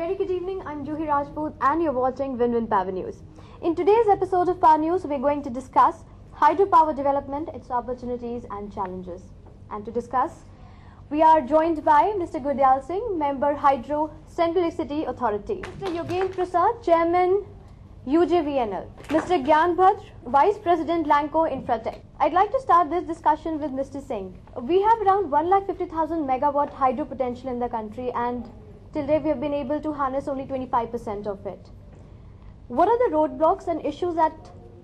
very good evening. I'm Juhi Rajput and you're watching Win-Win Power News. In today's episode of Power News, we're going to discuss hydropower development, its opportunities and challenges. And to discuss, we are joined by Mr. Gurdial Singh, Member Hydro Central Electricity Authority, Mr. Yogendra Prasad, Chairman UJVNL, Mr. Gyan Bhadr, Vice President Lanco Infratech. I'd like to start this discussion with Mr. Singh. We have around 150,000 megawatt hydro potential in the country, and till date we have been able to harness only 25% of it. What are the roadblocks and issues that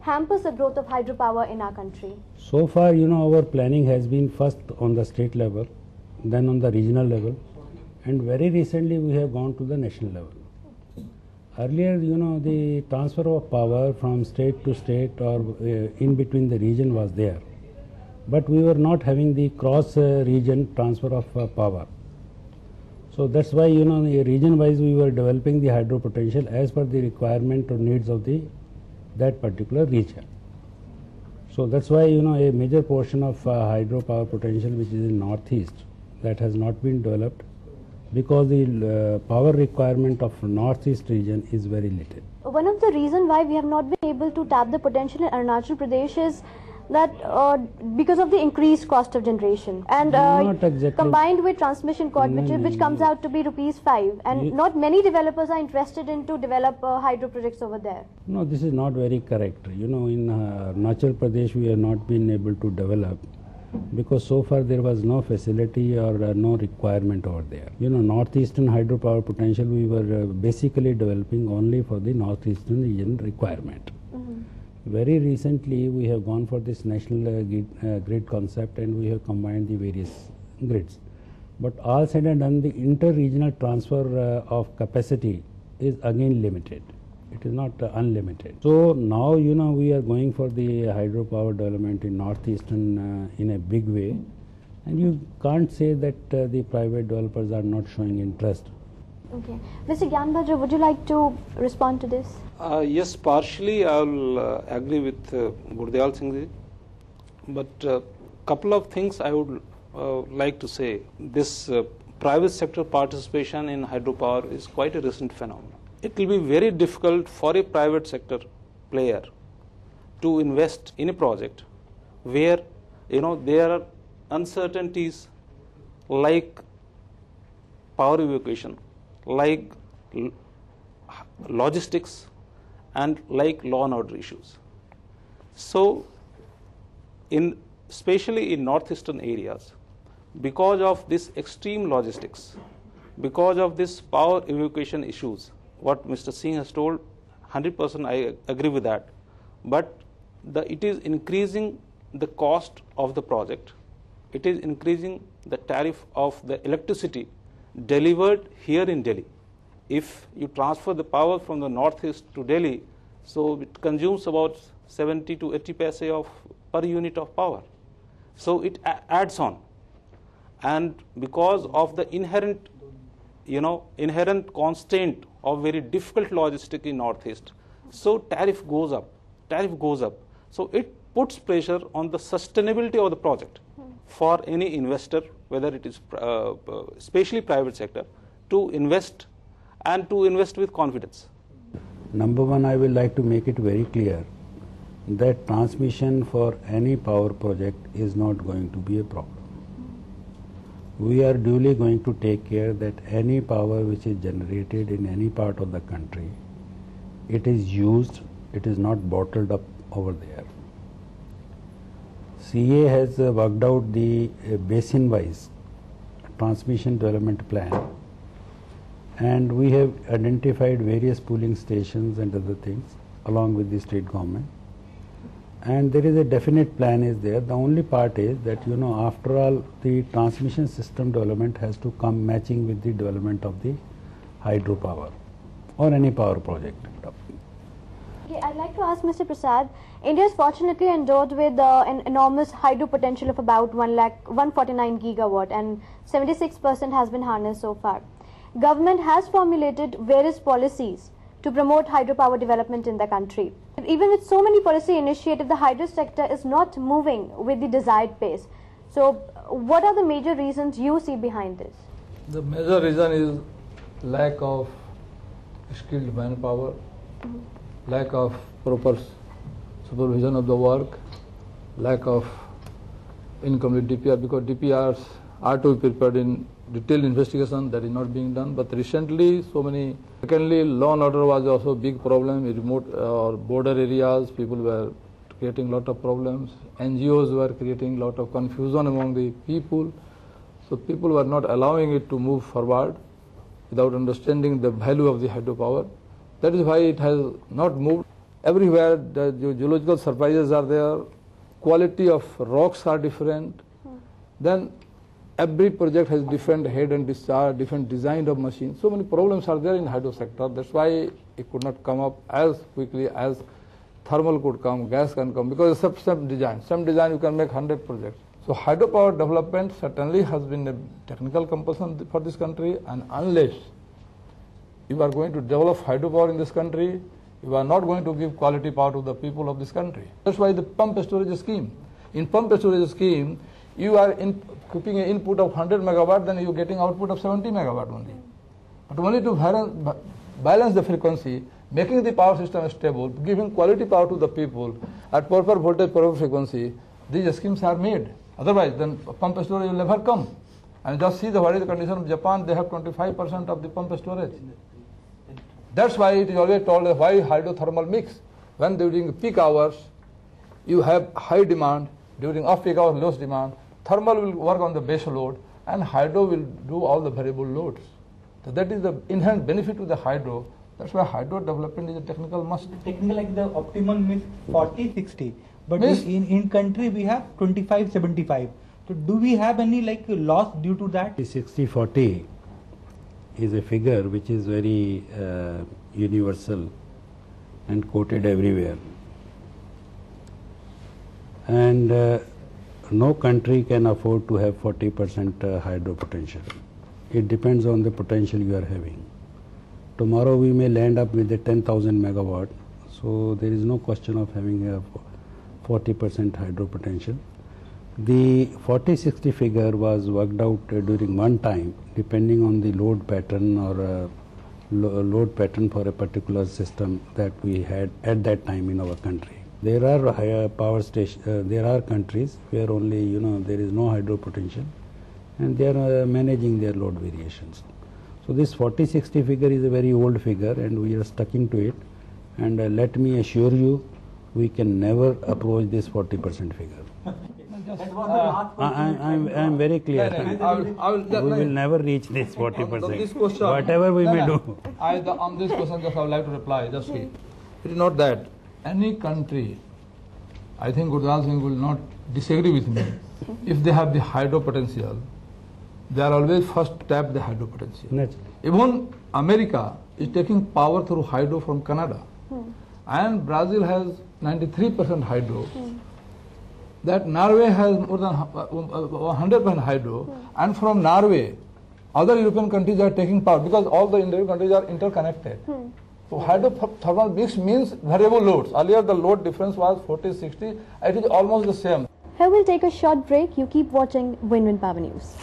hampers the growth of hydropower in our country? So far, our planning has been first on the state level, then on the regional level, and very recently we have gone to the national level. Earlier, the transfer of power from state to state or in between the region was there, but we were not having the cross region transfer of power. So that's why, region wise we were developing the hydro potential as per the requirement or needs of that particular region. So that's why, a major portion of hydropower potential which is in northeast, that has not been developed because the power requirement of northeast region is very little. One of the reasons why we have not been able to tap the potential in Arunachal Pradesh is that because of the increased cost of generation and combined with transmission cost, which comes out to be ₹5, and not many developers are interested in to develop hydro projects over there. No, this is not very correct. In Arunachal Pradesh we have not been able to develop because so far there was no facility or no requirement over there. Northeastern hydropower potential we were basically developing only for the northeastern region requirement. Very recently we have gone for this national grid concept, and we have combined the various grids. But all said and done, the inter-regional transfer of capacity is again limited. It is not unlimited. So now, we are going for the hydropower development in northeastern in a big way, and you can't say that the private developers are not showing interest. Okay. Mr. Gyan Bhadr, would you like to respond to this? Yes, partially I will agree with Gurdial Singh ji, but couple of things I would like to say. This private sector participation in hydropower is quite a recent phenomenon. It will be very difficult for a private sector player to invest in a project where there are uncertainties like power evacuation, like logistics, and like law and order issues. So especially in northeastern areas, because of this extreme logistics, because of this power evacuation issues, what Mr. Singh has told, 100% I agree with that, but it is increasing the cost of the project, it is increasing the tariff of the electricity delivered here in Delhi. If you transfer the power from the northeast to Delhi, so it consumes about 70 to 80 paise per unit of power. So it adds on, and because of the inherent constraint of very difficult logistic in northeast, so tariff goes up. So it puts pressure on the sustainability of the project for any investor, whether it is especially private sector, to invest and to invest with confidence. Number one, I would like to make it very clear that transmission for any power project is not going to be a problem. We are duly going to take care that any power which is generated in any part of the country, it is used, it is not bottled up over there. CA has worked out the basin-wise transmission development plan, and we have identified various pooling stations and other things along with the state government, and there is a definite plan is there. The only part is that after all, the transmission system development has to come matching with the development of the hydropower or any power project. Okay, I'd like to ask Mr. Prasad, India is fortunately endowed with an enormous hydro potential of about 149 gigawatt, and 76% has been harnessed so far. Government has formulated various policies to promote hydropower development in the country. Even with so many policy initiatives, the hydro sector is not moving with the desired pace. So what are the major reasons you see behind this? The major reason is lack of skilled manpower, lack of proper supervision of the work, lack of incomplete DPR, because DPRs are to be prepared in detailed investigation, that is not being done. But recently, secondly, law and order was also a big problem in remote or border areas. People were creating a lot of problems. NGOs were creating a lot of confusion among the people. So people were not allowing it to move forward without understanding the value of the hydropower. That is why it has not moved. Everywhere the geological surprises are there, quality of rocks are different. Then every project has different head and discharge, different design of machine. So many problems are there in hydro sector. That's why it could not come up as quickly as thermal could come, gas can come, because it's some design. Some design you can make 100 projects. So hydropower development certainly has been a technical compulsion for this country, and unless you are going to develop hydropower in this country, you are not going to give quality power to the people of this country. That's why the pump storage scheme. In pump storage scheme, you are keeping an input of 100 megawatt, then you are getting output of 70 megawatt only. But only to balance the frequency, making the power system stable, giving quality power to the people at proper voltage, proper frequency, these schemes are made. Otherwise, then pump storage will never come. And just see what is the condition of Japan. They have 25% of the pump storage. That's why it is always told that why hydrothermal mix. When during peak hours you have high demand, during off-peak hours less demand, thermal will work on the base load and hydro will do all the variable loads. So that is the inherent benefit to the hydro. That's why hydro development is a technical must. Technical, like the optimum is 40-60, but in country we have 25-75. So do we have any like loss due to that? 60-40 is a figure which is very universal and quoted everywhere. And no country can afford to have 40% hydro potential. It depends on the potential you are having. Tomorrow we may land up with a 10,000 megawatt, so there is no question of having a 40% hydro potential. The 40-60 figure was worked out during one time, depending on the load pattern or load pattern for a particular system that we had at that time in our country. There are higher power stations. There are countries where only there is no hydro potential, and they are managing their load variations. So this 40-60 figure is a very old figure, and we are sticking to it. And let me assure you, we can never approach this 40% figure. I'm very clear. We will never reach this 40%. Whatever we may do. On this question, just I would like to reply. Just see, it is not that any country, I think Gurjal Singh will not disagree with me, if they have the hydro potential, they are always first tap the hydro potential. Naturally. Even America is taking power through hydro from Canada, and Brazil has 93% hydro. That Norway has more than 100% hydro, and from Norway, other European countries are taking power because all the European countries are interconnected. So hydrothermal mix means variable loads. Earlier the load difference was 40-60. It is almost the same. Here we'll take a short break. You keep watching Win-Win Power News.